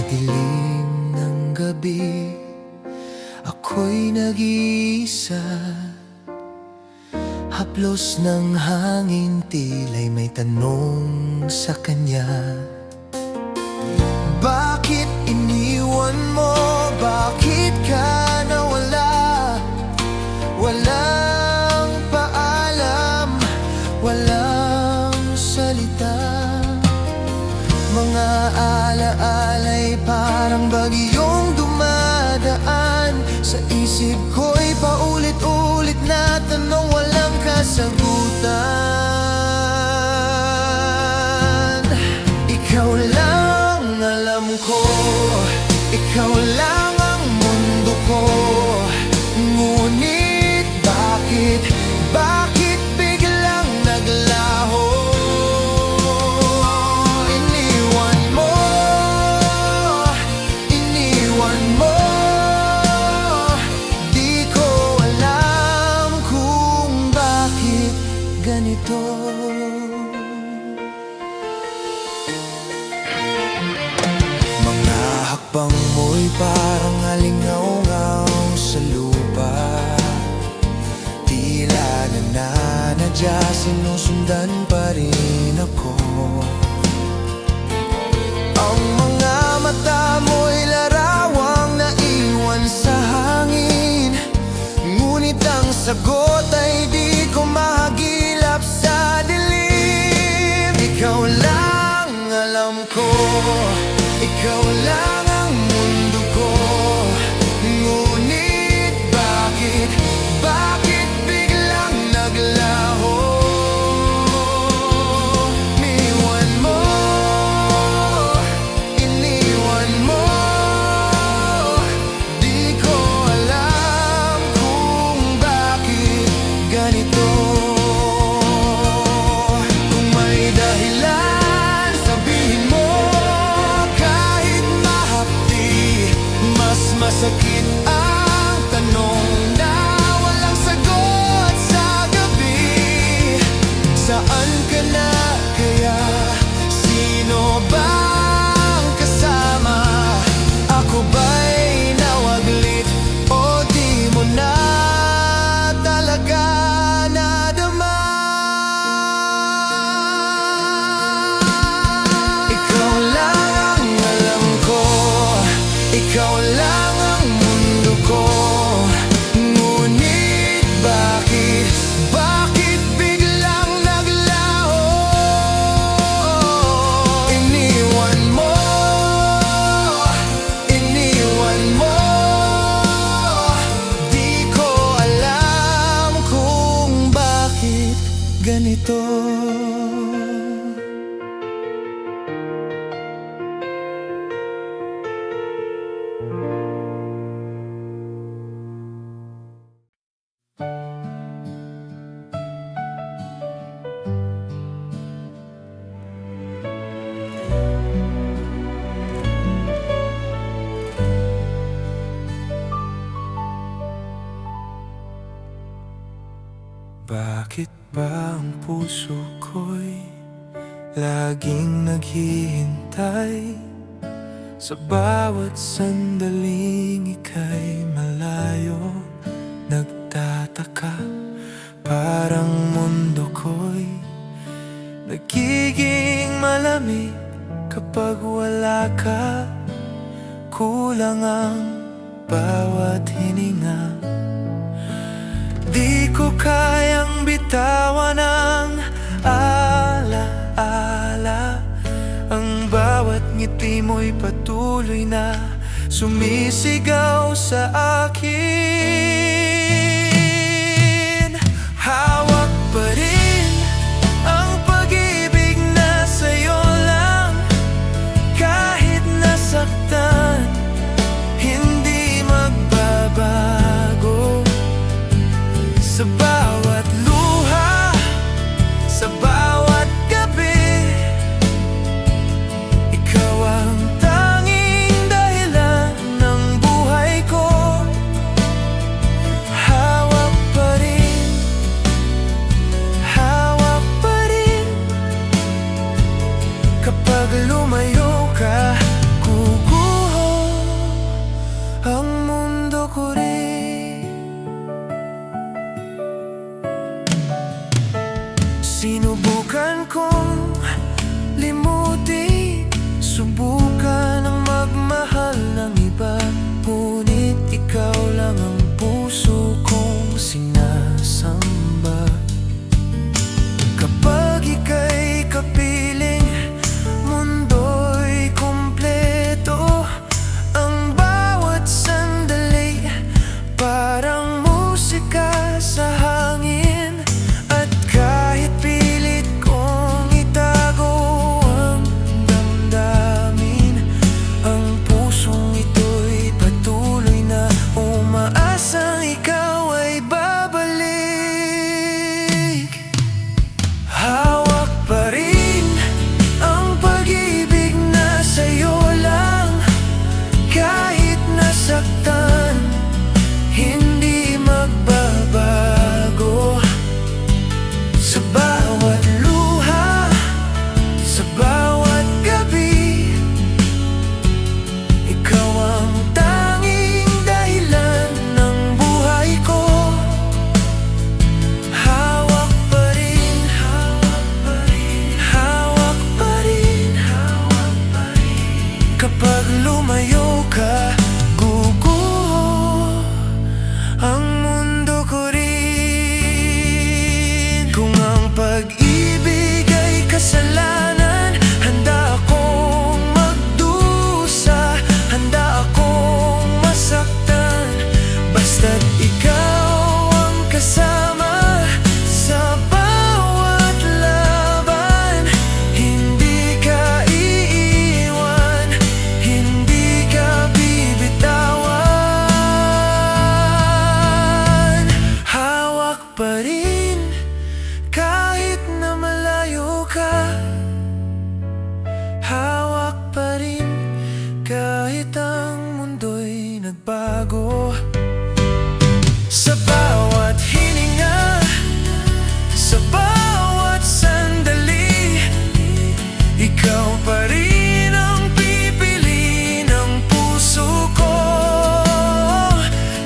dilim ng gabi, ako'y nag-iisa. Haplos ng hangin, tila'y may tanong sa kanya. Bakit iniwan mo? Bakit ka nawala? Walang paalam, walang salita. Mga alaala'y parang bagyong dumadaan sa isip ko'y paulit-ulit na tanong, walang kasagutan. Ikaw lang alam ko, ikaw lang ang mundo ko. Ngunit bakit biglang naglaho? Iniwan mo, di ko alam kung bakit ganito. Mga hakbang mo'y parang alingaw-ngaw sa lupa, tila nananadya, sinusundan pa rin ako. Ang mga mata mo'y larawang naiwan sa hangin, ngunit ang sagot ay di ko mahagilap sa dilim. Ikaw lang alam ko, ikaw lang ang mundo ko. Ngunit bakit biglang naglaho? Iniwan mo, di ko alam kung bakit ganito. Kung may dahilan, sabihin mo, kahit mahapdi. Mas masakit ang tanong na walang sagot sa gabi. Saan ka na kaya? Sino bang kasama? Ako ba'y nawaglit o di mo na talaga nadama? Ikaw lang ang alam ko, ikaw lang ang mundo ko. Ngunit bakit biglang naglaho? Iniwan mo, di ko alam kung bakit ganito. Bakit ba ang puso ko'y laging naghihintay? Sa bawat sandaling ika'y malayo, nagtataka. Parang mundo ko'y nagiging malamig kapag wala ka. Kulang ang bawat hininga, di ko kayang bitawan ang alaala. Ang bawat ngiti mo'y patuloy na sumisigaw sa akin. Hawak pa rin ang pag-ibig na sa'yo lang. Kahit nasaktan, hindi magbabago. Sa bawat luha, sa bawat gabi, ikaw ang tanging dahilan ng buhay ko. lumayo ka, guguho ang mundo ko rin. Kung ang pag-ibig ay kasalanan, handa akong magdusa, handa akong masaktan, basta't ikaw ang kasama sa bawat laban. Hindi ka iiwan, hindi ka bibitawan. Hawak pa rin kahit na malayo ka, hawak pa rin kahit ang mundo'y nagbago. Sa bawat hininga, sa bawat sandali, ikaw pa rin ang pipiliin ng puso ko.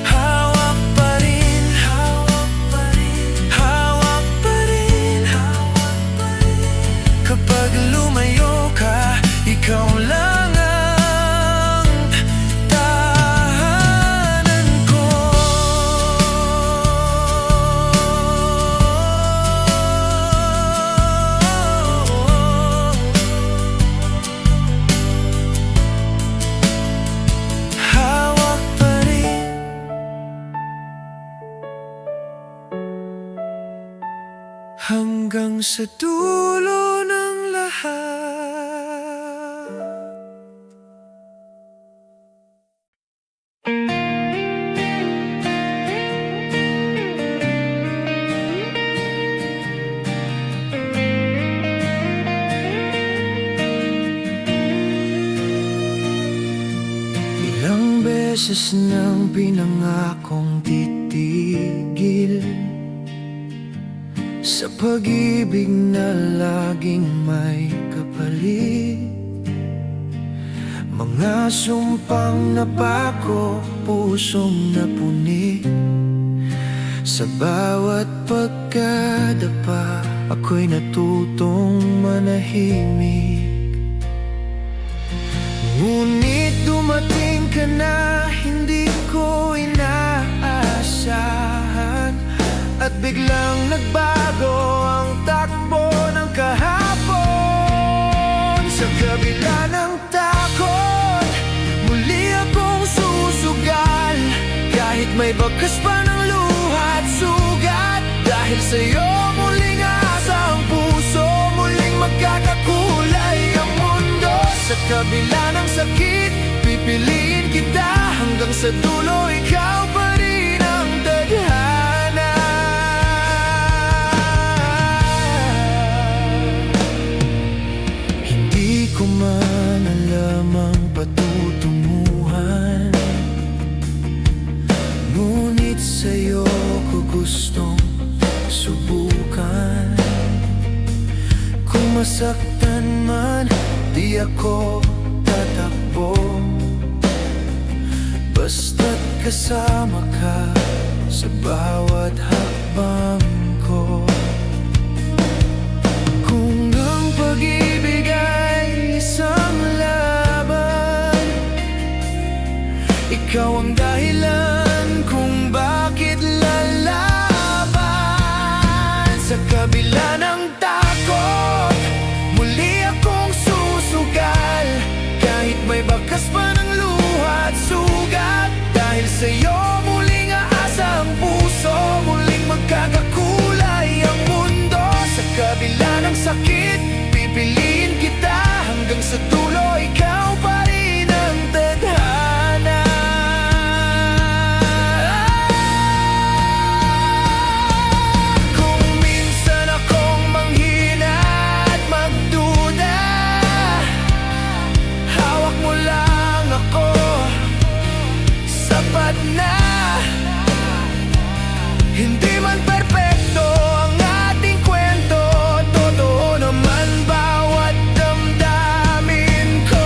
Hawak pa rin, hawak pa rin, hawak pa rin, hawak pa rin. Kapag lumayo ka, ikaw lang ang tahanan ko. Hawak pa rin hanggang sa dulo ng lahat. Ilang beses nang pinangakong titigil sa pag-ibig na laging may kapalit. Mga sumpang napako, pusong napuni. Sa bawat pagkadapa, ako'y natutong manahimik. Ngunit dumating ka na, hindi ko inaasahan, at biglang nagbago ang takbo ng kahapon. Sa kabila ng takot, muli akong susugal, kahit may bakas pa ng luha at sugat. Dahil sa'yo muling aasa ang puso, muling magkakakulay ang mundo. Sa kabila ng sakit, pipiliin kita hanggang sa dulo. Ikaw pa rin ang tadhana. Hindi ko man alam ang patutunguhan, ngunit sa'yo ko gustong subukan. Kung masaktan man, di ako tatakbo, basta't kasama ka sa bawat hakbang ko. Kung ang pag-ibig ay isang laban, ikaw ang dahilan kung bakit lalaban. Sa kabila ng takot, muli akong susugal, kahit may bakas pa ng luha at sugat. Dahil sa'yo muling aasa ang puso, muling magkakakulay ang mundo. Sa kabila ng sakit, pipiliin kita hanggang sa dulo. Ikaw pa rin ang tadhana. Kung minsan akong manghina at magduda, hawak mo lang ako, sapat na. Hindi man perpekto ang ating kwento, totoo naman bawat damdamin ko.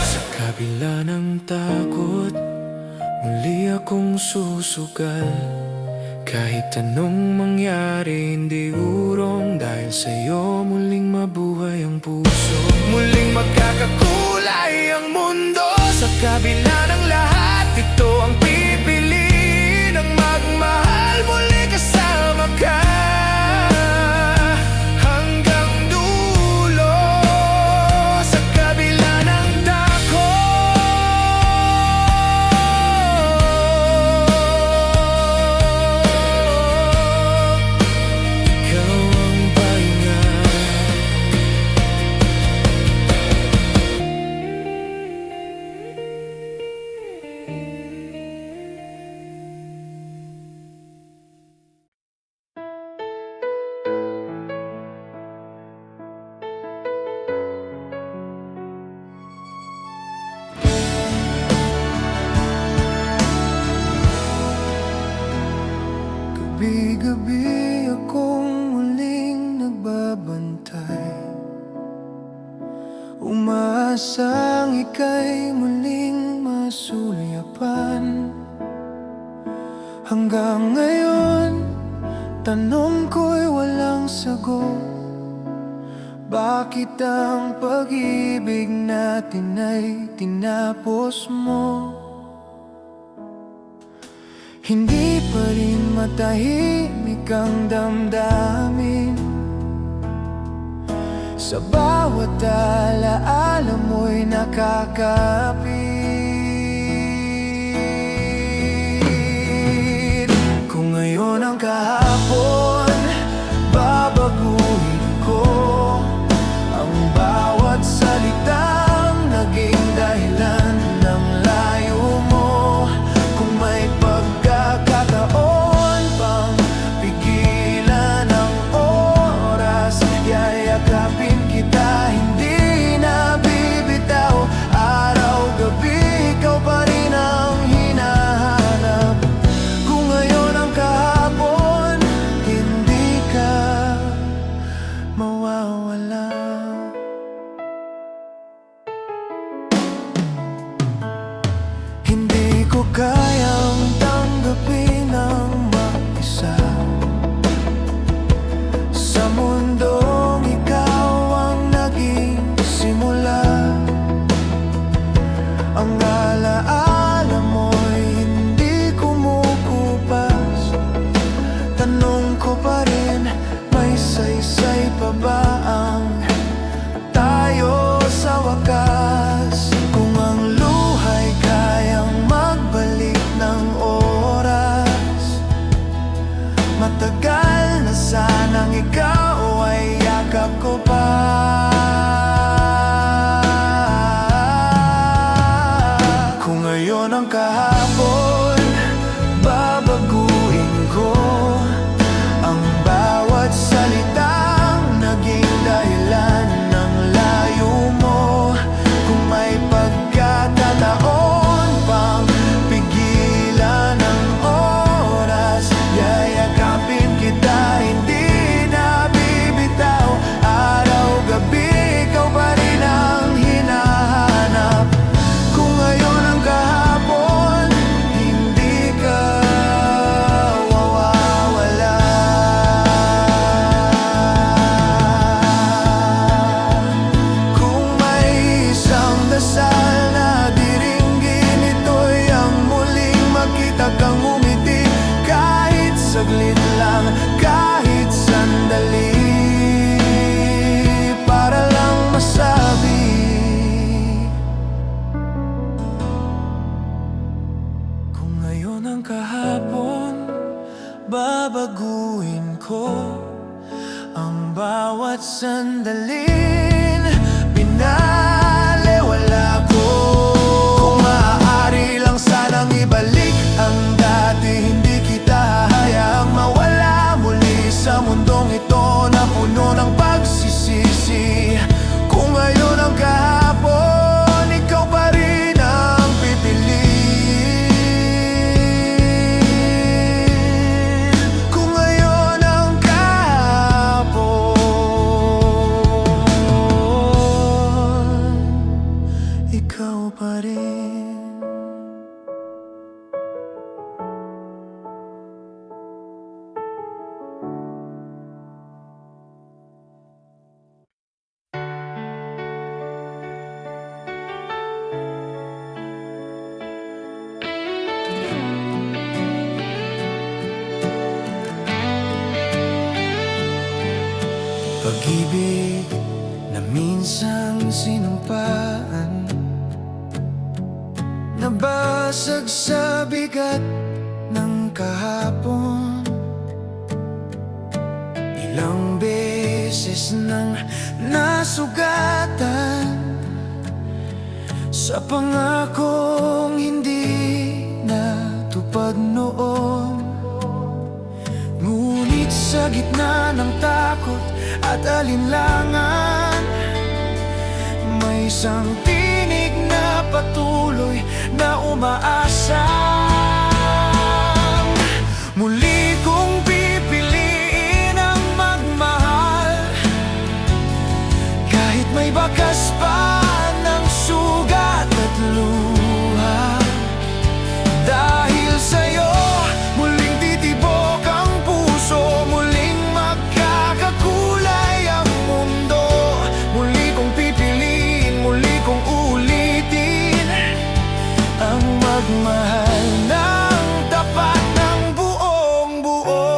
Sa kabila ng takot, muli akong susugal, kahit anong mangyari hindi urong. Dahil sa'yo muling mabuhay ang puso, muling magkakakulay kabila ng lahat, ito ang pipiliin, ang magmahal muli kasama ka hanggang dulo. Sa kabila ng ikaw ang pahinga. Gabi-gabi akong muling nagbabantay, umaasang ika'y muling masulyapan. Hanggang ngayon, tanong ko'y walang sagot. Bakit ang pag-ibig natin ay tinapos mo? Hindi pa rin matahimik ang damdamin. Sa bawat alaala mo'y nakakapit. Kung ngayon ang kahapon, babaguhin ko ang bawat salitang naging dahilan ng layo mo. Kung may pagkakataon pang pigilan ang oras, yayakapin kita, hindi na bibitaw. Araw-gabi, ikaw pa rin ang hinahanap. Kung ngayon ang kahapon, hindi ka mawawala. Hindi ko kayang tanggapin ang mag-isa sa mundong ikaw ang naging simula. Ang alaala mo'y hindi kumukupas. Tanong ko pa rin, may saysay pa ba ang tayo sa wakas? Kung ang luha'y kayang magbalik ng oras, matagal na sanang ikaw ay yakap ko pa. Kung ngayon ang kahapon, babaguhin ko ang bawat salitang naging dahilan ng layo mo. Kung may pagkakataon pang pigilan ang oras, yayakapin kita, hindi na bibitaw. Araw-gabi, ikaw pa rin ang hinahanap. Kung ngayon ang kahapon, hindi ka mawawala. Kung may isang dasal na diringgin, ito'y ang muling makita kang umiti. Kahit saglit lang, kahit sandali, para lang masabi, kung ngayon ang kahapon, babaguhin ko ang bawat sandalin binalewala ko. Kung maaari lang sanang ibalik ang dati, hindi kita hahayaang mawala muli sa mundong ito na puno ng pagsisisi. Kung ngayon ang kahapon, ikaw pa rin ang pipiliin. Kung ngayon ang kahapon, ikaw pa rin. pag-ibig na minsang sinumpaan, nabasag sa bigat ng kahapon. Ilang beses nang nasugatan sa pangakong hindi natupad noon. Ngunit sa gitna ng takot at alinlangan, may isang tinig na patuloy na umaasa. Muli kong pipiliin ang magmahal, kahit may bakas pa ng sugat at luha. Dahil sa'yo, muling titibok ang puso, muling magkakakulay ang mundo. Muli kong pipiliin, muli kong ulitin ang magmahal ng tapat ng buong buo.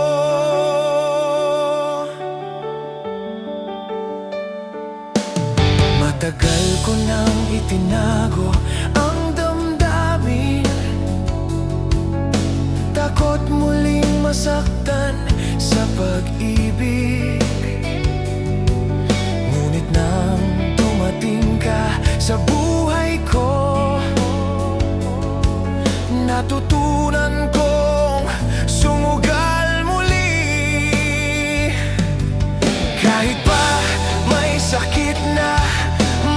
Matagal ko nang itinago ang damdamin, takot muling masaktan sa pag-ibig. Ngunit nang dumating ka sa buhay ko, natutunan kong sumugal muli. Kahit pa may sakit na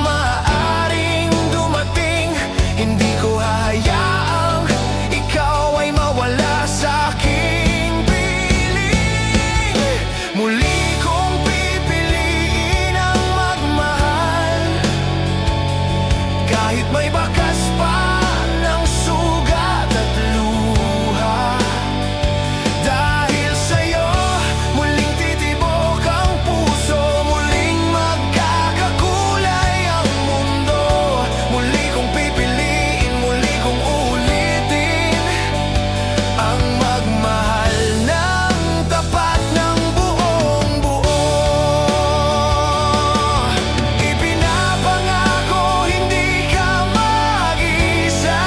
maaaring dumating, hindi ko hahayaang ikaw ay mawala sa aking piling. Muli kong pipiliin ang magmahal, kahit may bakas pa ng sugat at luha. Dahil sa'yo, muling titibok ang puso, muling magkakakulay ang mundo. Muli kong pipiliin, muli kong ulitin ang magmahal ng tapat ng buong buo. Ipinapangako hindi ka mag-isa,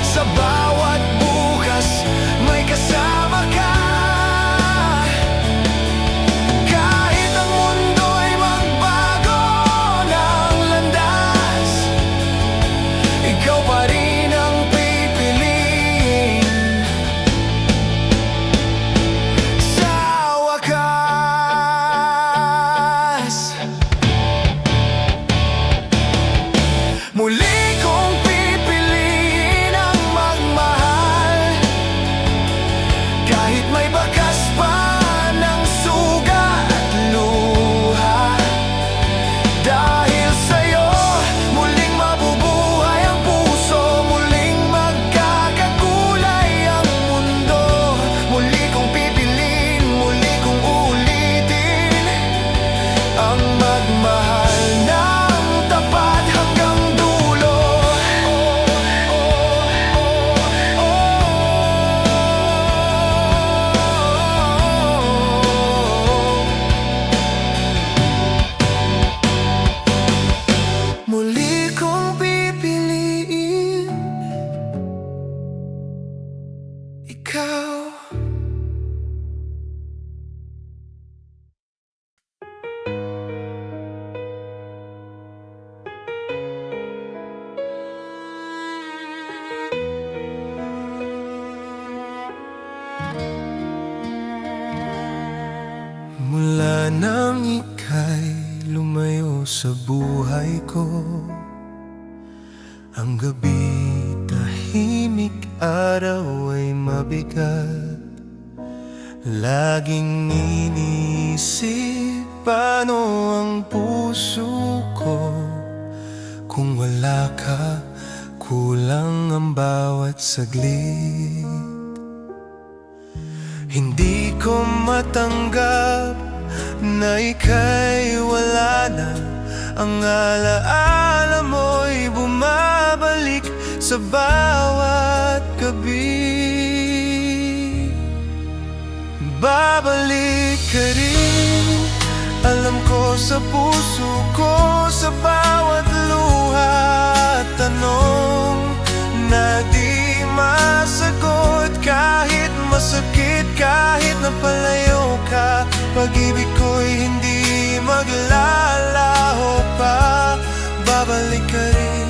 sa bawat bukas may kasama ka. Kahit ang mundo'y magbago ng landas, ikaw pa rin ang pipiliin sa wakas. Muli kong pipiliin ang magmahal, kahit may bakas pa ng sugat at luha. Dahil sa'yo, muling mabubuhay ang puso, muling magkakakulay ang mundo. Muli kong pipiliin, muli kong ulitin ang magmahal ng tapat hanggang dulo. Muli kong pipiliin ikaw. Mula nang ika'y lumayo sa buhay ko, ang gabi tahimik, araw ay mabigat. Laging iniisip paano ang puso ko. Kung wala ka, kulang ang bawat saglit. Hindi ko matanggap na ika'y wala na. Ang alaala mo'y bumabalik sa bawat gabi. Babalik ka rin Alam ko sa puso ko, sa bawat luha at tanong na di masagot. Kahit masakit, kahit napalayo ka, pag-ibig ko'y hindi maglalaho pa. Babalik ka rin,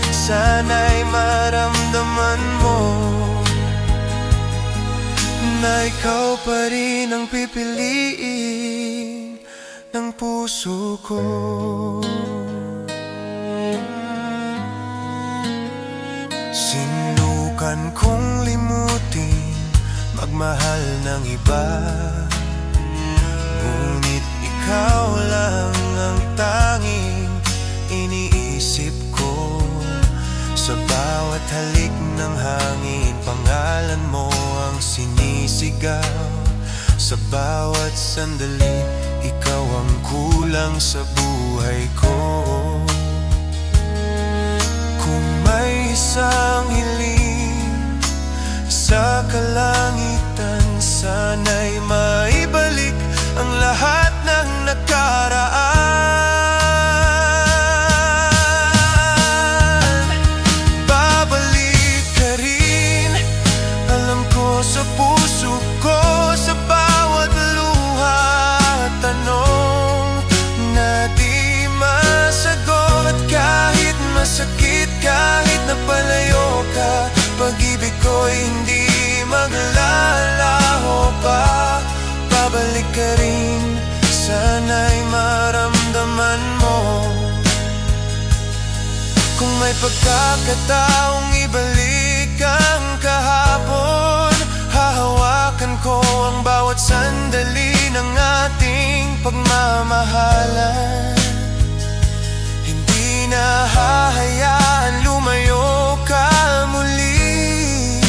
sana'y maramdaman mo na ikaw pa rin ang pipiliin ng puso ko. Sinukan kong limutin magmahal ng iba, ngunit ikaw lang ang tanging iniisip ko. Sa bawat halik ng hangin, pangalan mo ang sinisigaw. Sa bawat sandali, ikaw ang kulang sa buhay ko. Kung may isang hiling sa kalangitan, sana'y maibalik ang lahat ng nakaraan. Babalik ka rin, alam ko sa puso ko, sa bawat luha at tanong na di masagot. Kahit masakit, kahit napalayo ka, pag-ibig ko'y hindi maglalaho pa. Babalik ka rin, sana'y maramdaman mo. Kung may pagkakataong ibalik ang kahapon, hahawakan ko ang bawat sandali ng ating pagmamahalan. Hindi na hahayaan lumayo ka muli.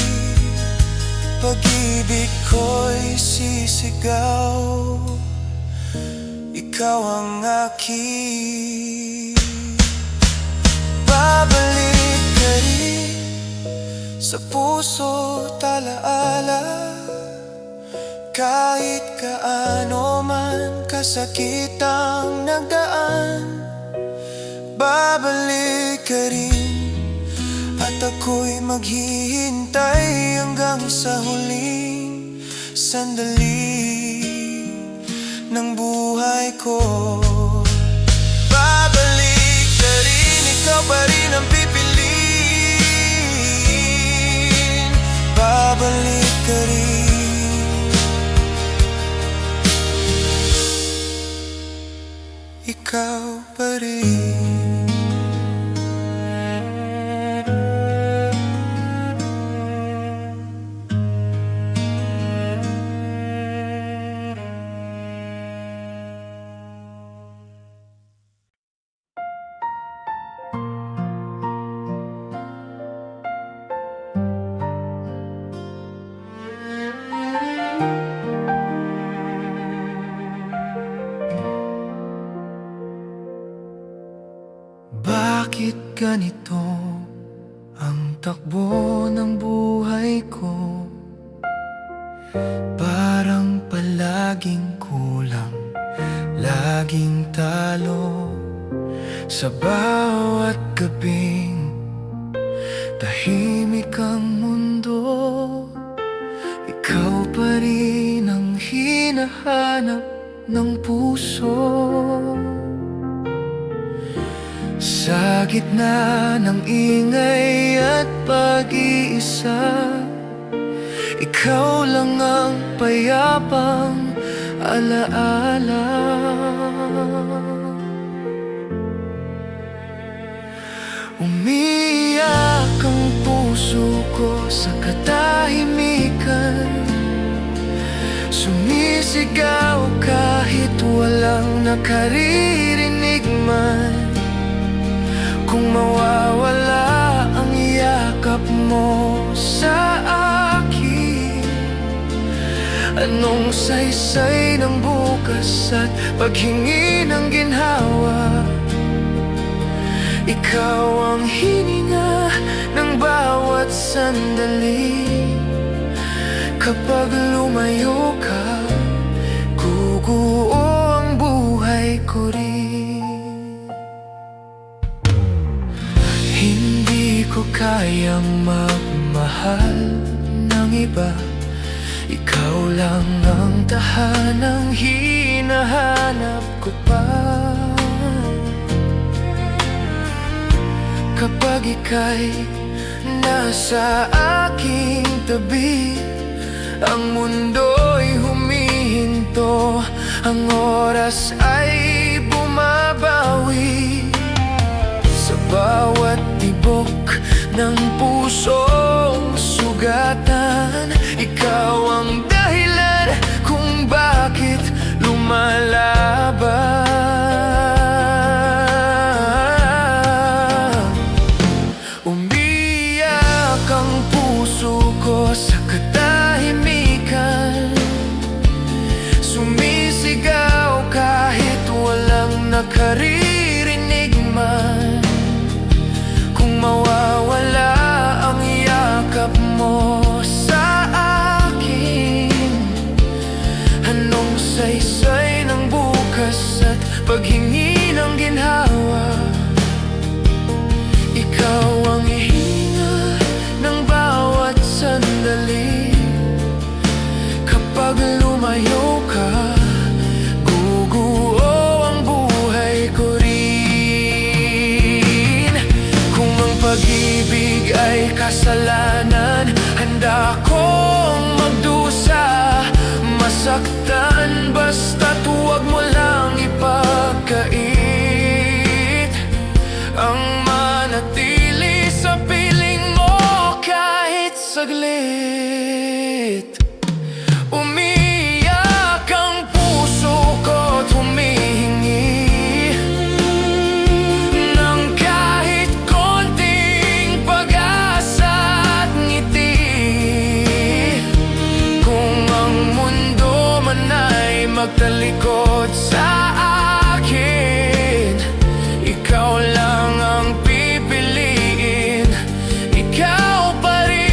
Pag-ibig ko'y sisigaw, ikaw ang akin. Babalik ka rin, sa puso talaala. Kahit kaano man kasakit ang nagdaan, babalik ka rin, at ako'y maghihintay hanggang sa huling sandali ng buhay ko. Babalik ka rin, ikaw pa rin ang pipiliin. Babalik ka rin, ikaw pa rin. Bakit ganito ang takbo ng buhay ko? Parang palaging kulang, laging talo. Sa bawat gabing tahimik ang mundo, ikaw pa rin ang hinahanap ng puso. Sa gitna ng ingay at pag-iisa, ikaw lang ang payapang alaala. Umiiyak ang puso ko sa katahimikan, sumisigaw kahit walang nakaririnig man. Kung mawawala ang yakap mo sa akin, anong saysay ng bukas at paghingi ng ginhawa? Ikaw ang hininga ng bawat sandali. Kapag lumayo ka, guguo ang buhay Hindi ko kayang magmahal ng iba. Ikaw lang ang tahanang hinahanap ko pa. Kapag ika'y nasa aking tabi, ang mundo'y humihinto, ang oras ay bumabawi. Sa bawat tibok ng pusong sugatan, ikaw ang dahilan kung bakit lumalaban. Umiyak ang puso ko sa katahimikan, sumisigaw kahit walang nakaririnig man. Kung mawawala ang yakap mo sa akin, anong saysay ng bukas at paghingi ng ginhawa? Ikaw ang hihinga ng bawat sandali. Kapag lumayo ka, guguo ang buhay ko rin. Kung ang pag-ibig ay kasalanan, handa kong magdusa, masaktan, basta't huwag mo lang ipagkait ang manatili sa piling mo kahit saglit. Umiyak ang puso ko't humihingi ng kahit konting pag-asa at ngiti. Kung ang mundo man ay magtalikod sa akin, ikaw lang ang pipiliin. Ikaw pa rin.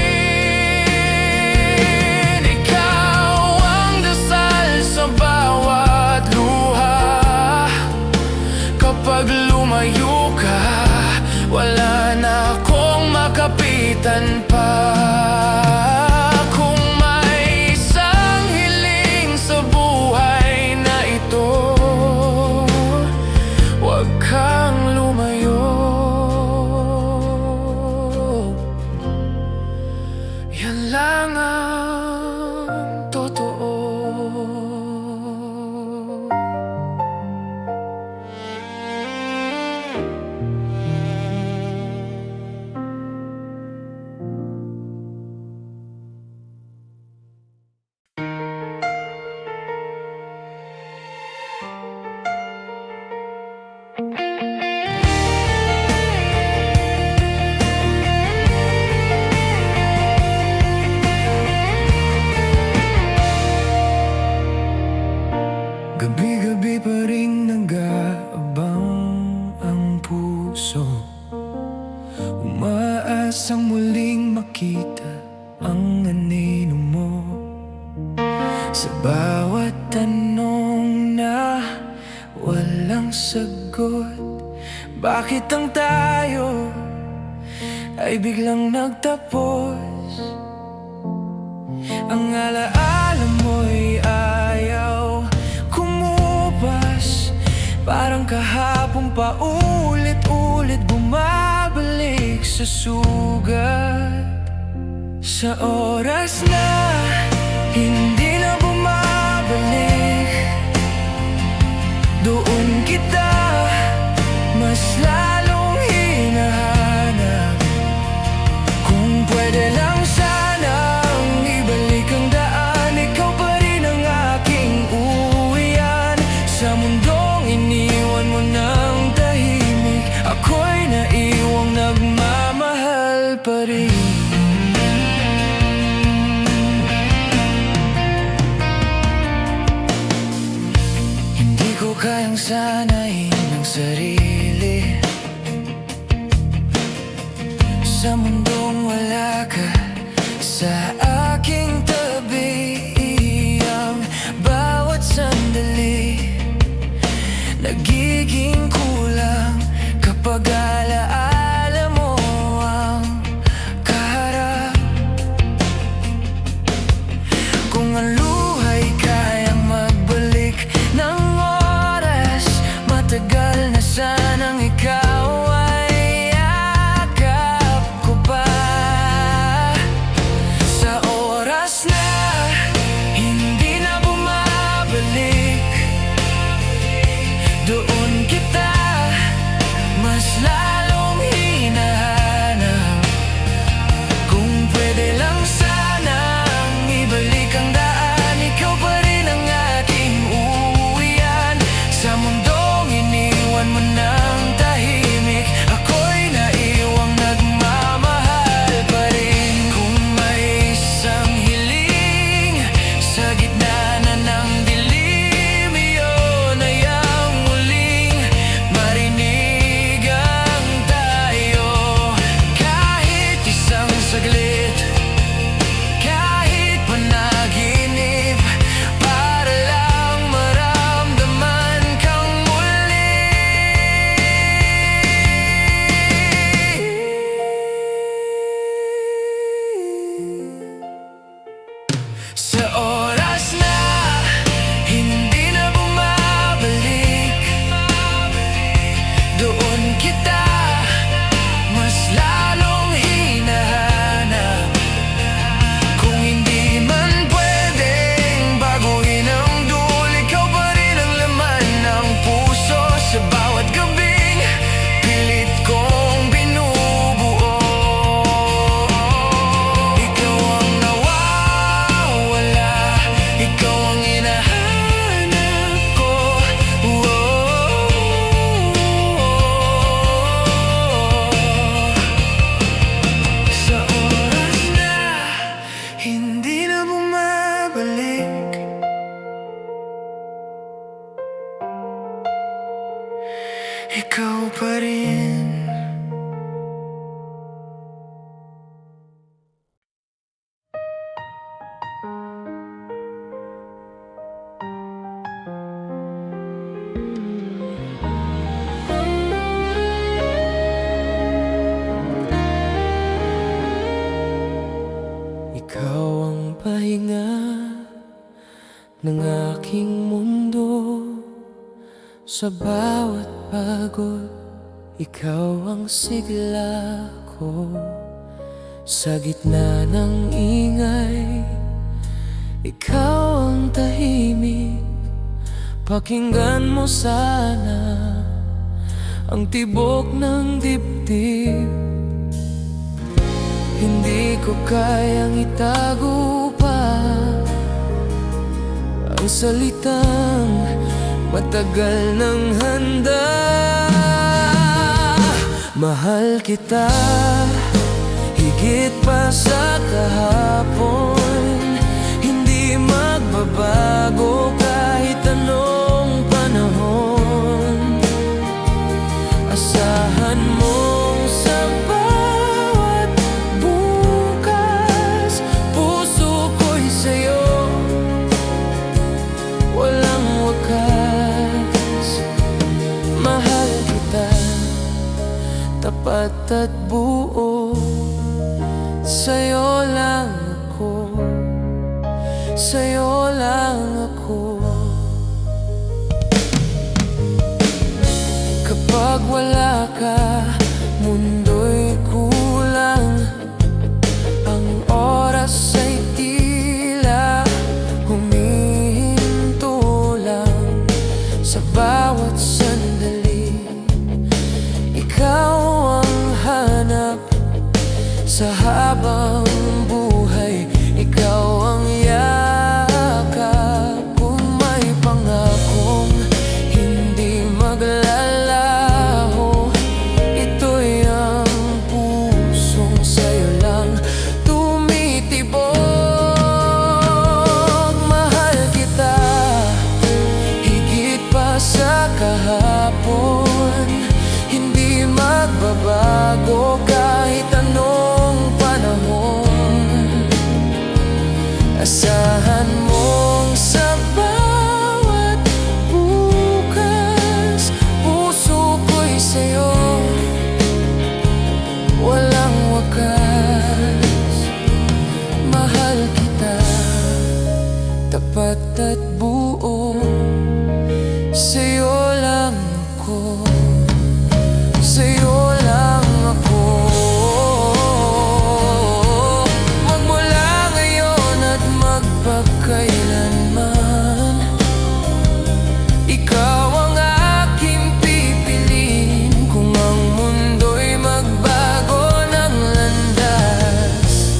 Ikaw ang dasal sa bawat luha. Kapag lumayo ka, wala na akong makapitan pa. Kung may isang hiling sa buhay na ito, huwag kang lumayo. Yan lang ang totoo. Gabi-gabi pa rin nag-aabang ang puso, umaasang muling makita ang anino mo. Sa bawat tanong na walang sagot, bakit ang tayo ay biglang nagtapos? Ang alaala mo'y ayaw kumupas, parang kahapon pa ulit-ulit bumabalik sa sugat. Sa oras na hindi na bumabalik, doon kita mas lalong hinahanap. Kung pwede lang sanang ibalik ang daan, ikaw pa rin ang aking uwian. Sa mundong iniwan mo ng tahimik, ako'y naiwang nagmamahal pa rin. Hindi ko kayang sanayin ang sarili sa mundong wala ka sa aking tabi. Ang bawat sandali nagiging kulang kapag alaala mo ng aking mundo. Sa bawat pagod, ikaw ang sigla ko. Sa gitna ng ingay, ikaw ang tahimik. Pakinggan mo sana ang tibok ng dibdib. Hindi ko kayang itago pa ang salitang matagal nang handa. Mahal kita higit pa sa kahapon. Hindi magbabago kahit anong panahon. Asahan mong sa bawat bukas, puso ko'y sa'yo, walang wakas. Mahal kita, tapat at buo, sa'yo lang ako, sa'yo lang ako. Kapag wala ka, mundo'y kulang. Ang oras ay tila humihinto lang. Sa bawat sandali, ikaw ang hanap. Sa habang buhay, ikaw ang yakap. Kung may pangakong hindi maglalaho, ito'y ang pusong sa'yo lang tumitibok. Mahal kita higit pa sa kahapon. Hindi magbabago kahit anong panahon. Asahan mong sa bawat bukas, puso ko'y sa'yo, walang wakas. Mahal kita, tapat at buo, sa'yo lang ako, sa'yo lang ako. Magmula ngayon at magpakailanman, ikaw ang aking pipiliin. Kung ang mundo'y magbago ng landas,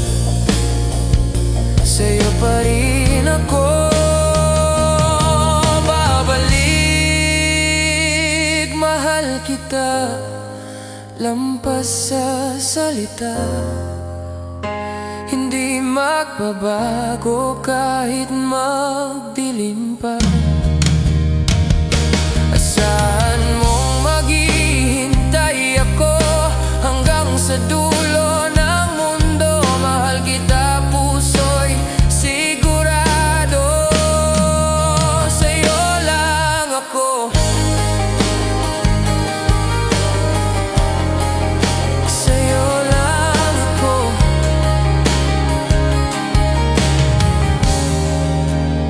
sa'yo pa rin ako babalik. Mahal kita, lampas sa salita. Hindi magbabago kahit magdilim pa. Asahan mong maghihintay ako hanggang sa dulo ng mundo. Mahal kita, puso'y sigurado, sa'yo lang ako, sa'yo lang ako.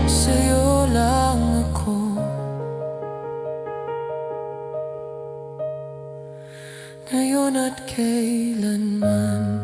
Sa'yo lang ako. Ngayon at kailanman.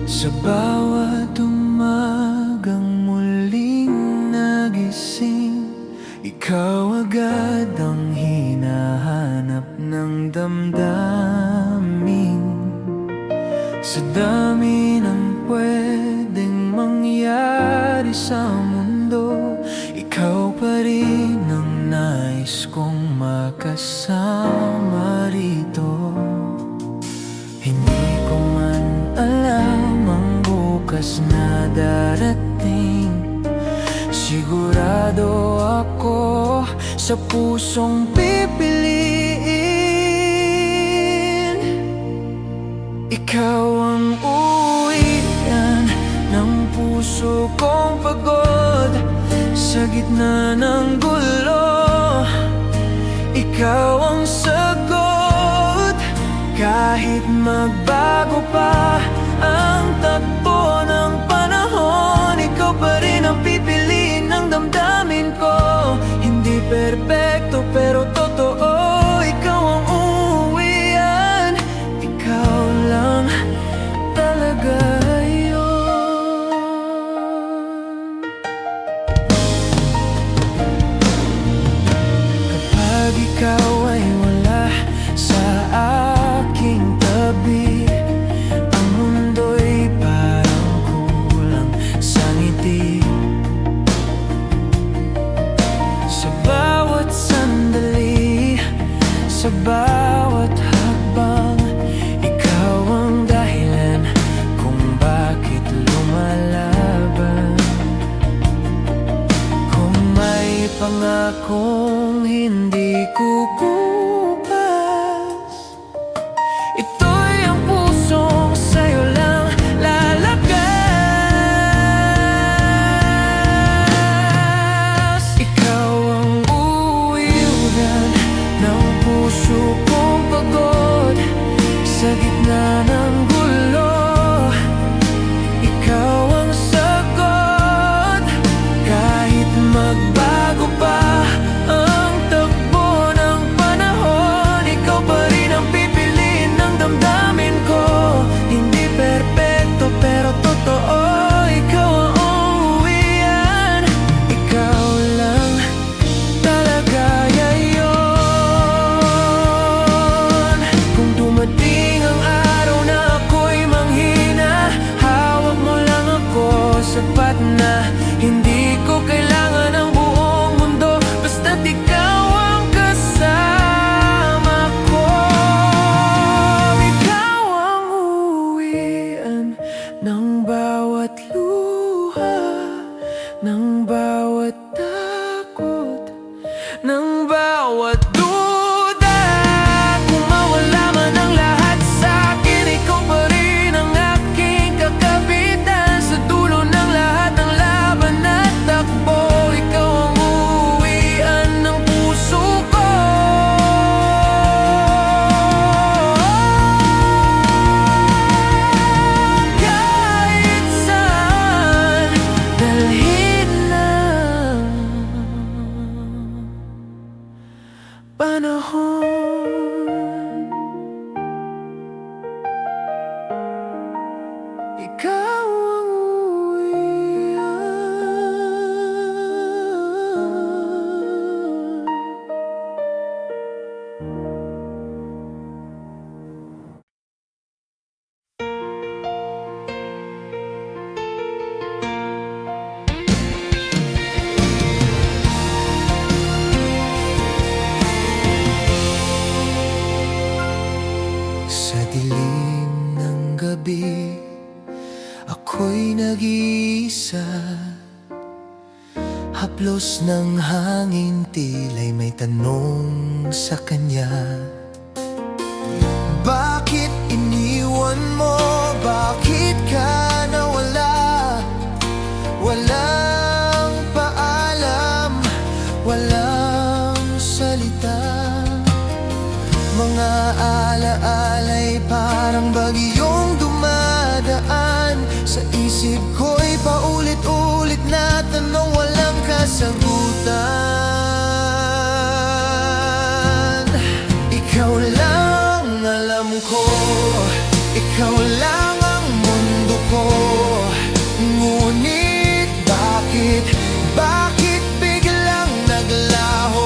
Sa bawat umagang muling nagising, ikaw agad ang hinahanap ng damdamin. Sa dami ng pwedeng mangyari sa mundo, ikaw pa rin ang nais kong makasama rito. Hindi ko man alam ang bukas na darating, sigurado ako sa pusong pipiliin. Ikaw Ikaw ang uwian ng puso kong pagod. Sa gitna ng gulo, ikaw ang sagot. Kahit magbago pa ang takbo ng panahon, ikaw pa rin ang pipiliin ng damdamin ko. Hindi perpekto pero totoo, ikaw ang uuwian. Ikaw lang talaga yun. Kapag ikaw ay wala sa aking tabi, ang mundo'y parang kulang sa ngiti. Sa bawat sandali, sa bawat hakbang, ikaw ang dahilan kung bakit lumalaban. Kung may pangakong hindi kukupas, ito'y ang pusong sa'yo lang lalakas. Ikaw ang uwian ng puso kong pagod. Sa gitna ng gulo, ikaw ang sagot. Kahit magbago pa ang takbo ng panahon, ikaw pa rin ang pipiliin ng damdamin ko. Hindi perpekto pero totoo, ikaw ang uuwian. Ikaw lang talaga yayon. Kung dumating ang araw na ako'y manghina, hawak mo lang ako, sapat na. Hindi ko kailangan ang buong mundo, basta't ikaw ang kasama ko. Ikaw ang uwian ng bawat luha, ng bawat takot, ng bawat duda. Kung mawala man ang lahat sa'kin, ikaw pa rin ang aking kakapitan. Sa dulo ng lahat ng laban at takbo, ikaw ang uwian ng puso ko. Kahit saan dalhin ng panahon, ikaw ang sa dilim ng gabi, ako'y nag-iisa. Haplos ng hangin, tila'y may tanong sa kanya. Bakit iniwan mo? Bakit ka nawala? Walang paalam, walang salita. Mga alaala'y parang bagyong dumadaan sa isip ko'y paulit-ulit na tanong, walang kasagutan. Ikaw lang alam ko, ikaw lang ang mundo ko. Ngunit bakit biglang naglaho?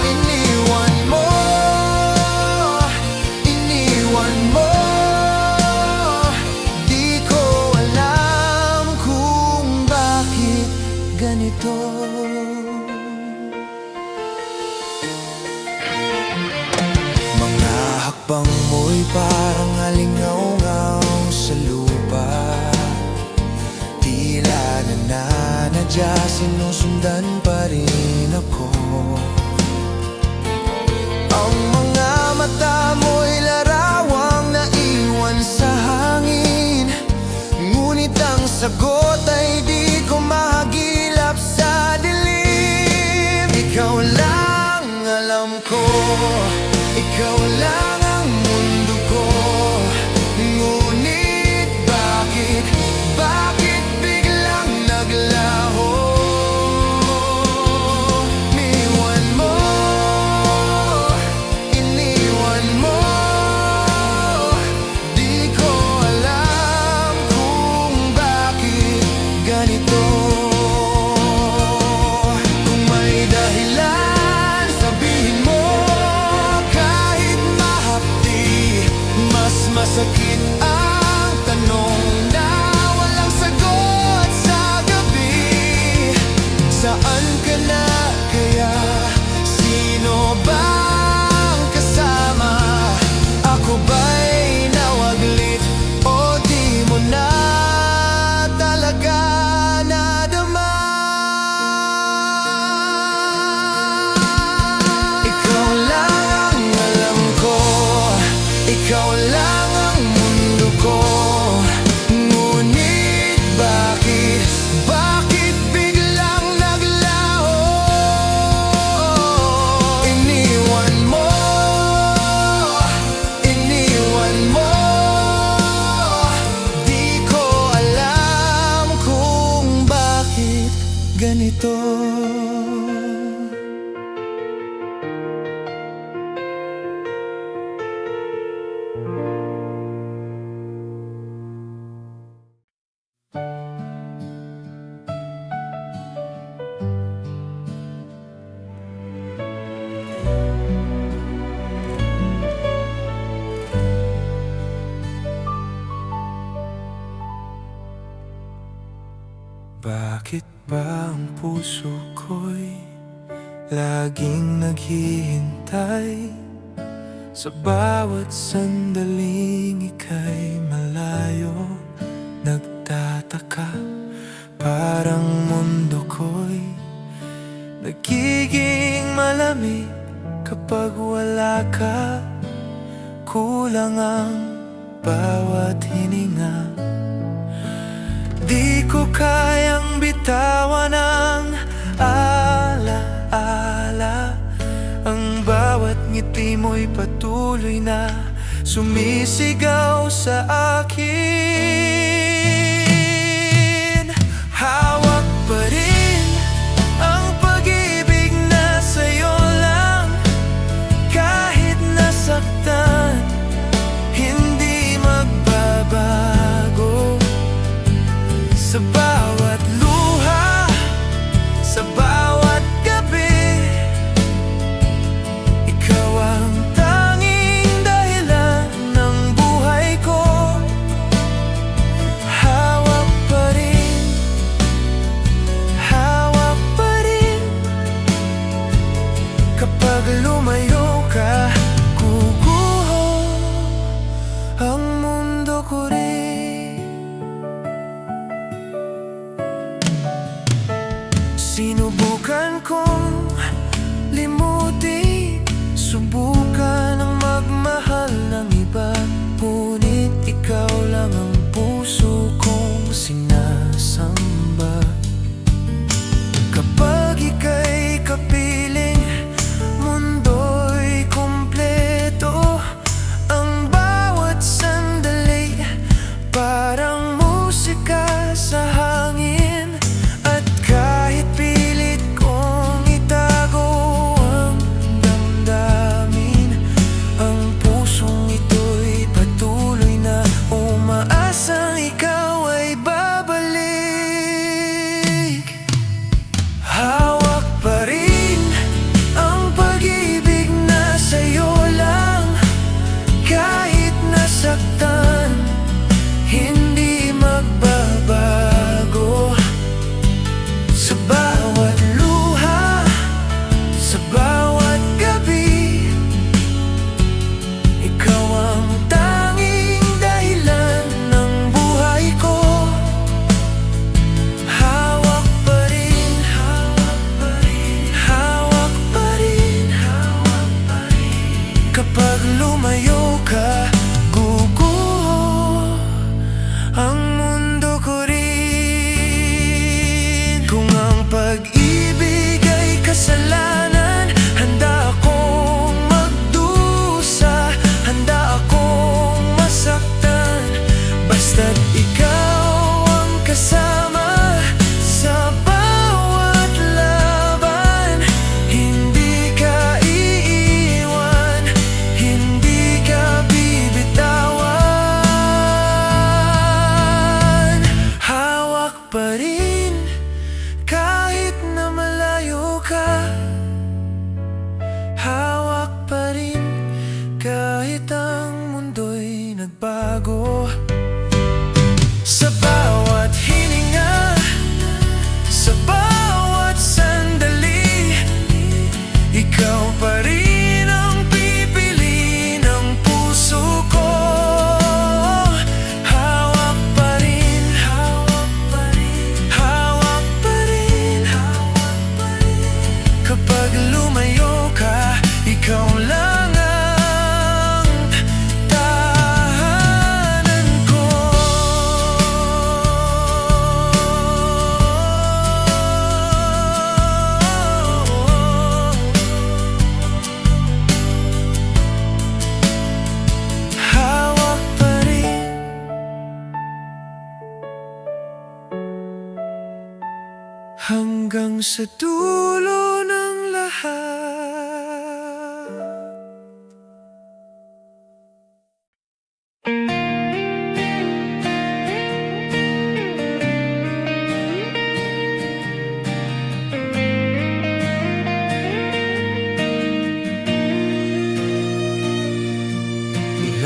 Iniwan mo, di ko alam kung bakit ganito. Mga hakbang mo'y parang alingaw-ngaw sa lupa. Tila nananadya, sinusundan pa rin ako. Ang mga mata mo'y larawan Ikaw lang alam ko, ikaw lang ang mundo ko. Ngunit bakit biglang naglaho? Iniwan mo, di ko alam kung bakit ganito. Kung may dahilan, sabihin mo kahit mahapdi. Mas masakit ang tanong na walang sagot sa gabi. Saan ka na kaya? Sino bang kasama? Ako ba'y nawaglit o di mo na talaga nadama? Ikaw lang ang alam ko, ikaw lang ang mundo ko. Ngunit bakit biglang naglaho? Iniwan mo, di ko alam kung bakit ganito. Bakit ba ang puso ko'y laging naghihintay? Sa bawat sandaling ika'y malayo, nagtataka. Parang mundo ko'y nagiging malamig kapag wala ka. Kulang ang bawat hininga. Di ko kayang bitawan ang alaala. Ang bawat ngiti mo'y patuloy na sumisigaw sa akin. Hawak pa rin ang pag-ibig na sa'yo lang. Kahit nasaktan, hindi magbabago. Sa bawat luha, sa bawat gabi, ikaw ang tanging dahilan ng buhay ko. Hawak pa rin, kapag lumayo ka, guguho ang mundo ko rin. Sinubukan kong limutin, subukan ang magmahal ng iba. Ngunit ikaw lang ang puso kong sinasamba. Kapag ika'y kapiling, mundo'y kumpleto. Ang bawat sandali parang musika sa hangin. At kahit pilit kong ikaw lang ang tahanan ko. Hawak pa rin hanggang sa dulo ng lahat.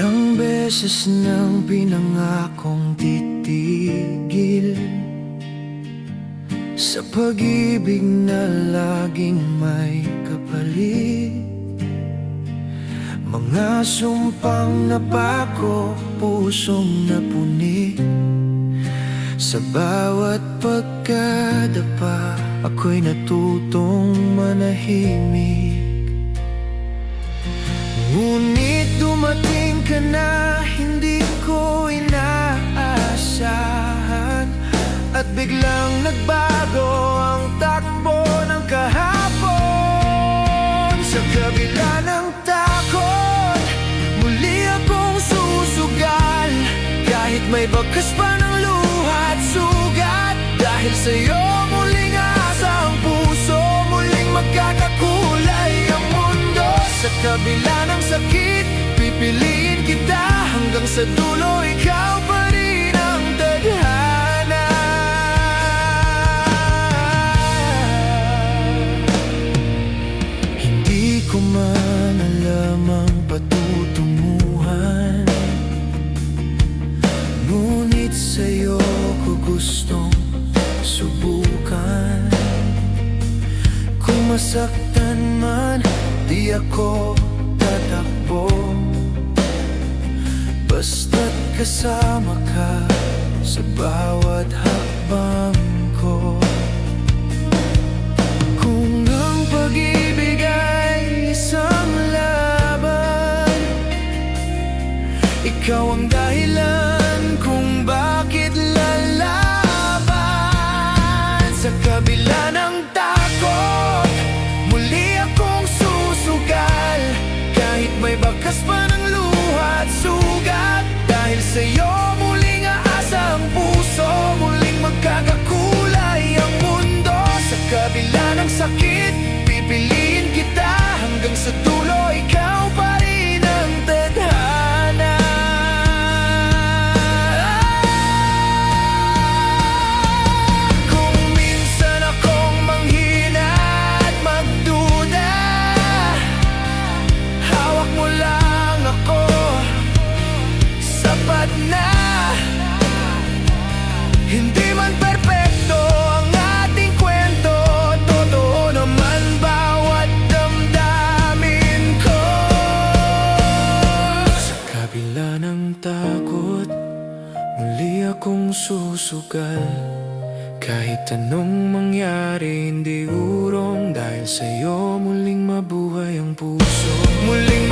Ilang beses nang pinangakong titigil sa pag-ibig na laging may kapalit. Mga sumpang napako, pusong napuni. Sa bawat pagkadapa, ako'y natutong manahimik. Ngunit dumating ka na, hindi ko inaasahan, at biglang nagbago ang takbo ng kahapon. Sa kabila ng takot, muli akong susugal, kahit may bakas pa ng luha at sugat. Dahil sa'yo muling asa ang puso, muling magkakakulay ang mundo. Sa kabila ng sakit, pipiliin kita hanggang sa dulo. Ikaw pa rin ang tadhana. Hindi ko man alam ang patutunguhan, ngunit sa'yo ko gustong subukan. Kung masaktan man, di ako tatakbo, basta't kasama ka sa bawat hakbang ko. Kung ang pag-ibig ay isang laban, ikaw ang dahilan kung bakit lalaban. Sa kabila ng takot, muli akong susugal, kahit may bakas pa ng luha at sugat. Dahil sa'yo muling aasa ang puso, muling magkakakulay ang mundo. Sa kabila ng sakit, pipiliin kita hanggang sa dulo. Ikaw pa rin ang tadhana. Kung minsan akong manghina at magduda, hawak mo lang ako, sapat na. Hindi man perpekto ang ating kwento, totoo naman bawat damdamin ko. Sa kabila ng takot, muli akong susugal, kahit anong mangyari hindi urong. Dahil sa'yo muling mabuhay ang puso, muling